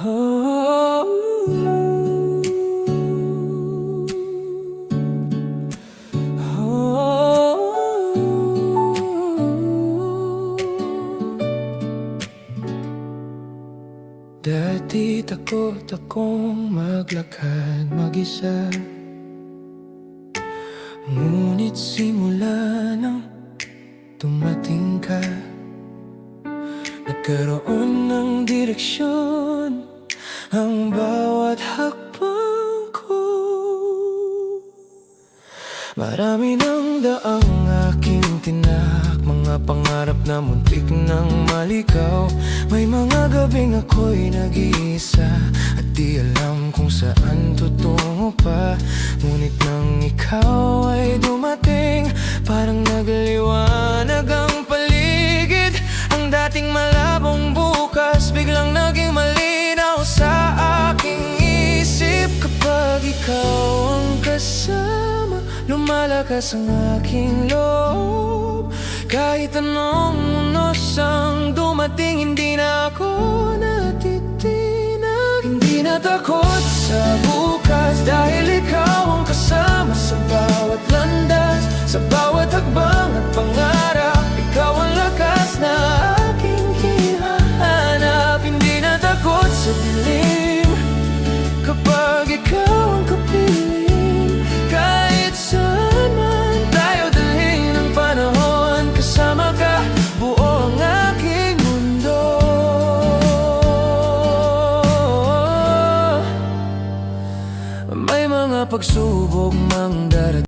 Oh, dati takot akong maglakad mag-isa, ngunit simula nang dumating ka, nagkaroon ng direksyon ang bawat hakbang ko. Marami ng daang aking tinak, mga pangarap na muntik nang maligaw. May mga gabing ako'y nag-iisa at di alam kung saan tutungo pa. Ngunit nang ikaw ay dumating, parang nagliwanag ang paligid. Ang dating malabong bukas biglang naging malinaw sa aking isip. Kapag ikaw ang kasama, lumalakas ang aking loob. Kahit anong unos ang dumating, hindi na ako natitinag. Hindi na takot sa bukas, dahil ikaw ang kasama sa bawat landas, sa bawat hakbang at pangarap. Ikaw ang lakas na aking hinahanap. Hindi na takot sa dilim, kapag ikaw ang kapiling. Kahit saan man tayo dalhin ng panahon, kasama ka, buo ang aking mundo. May mga pagsubok mang darating,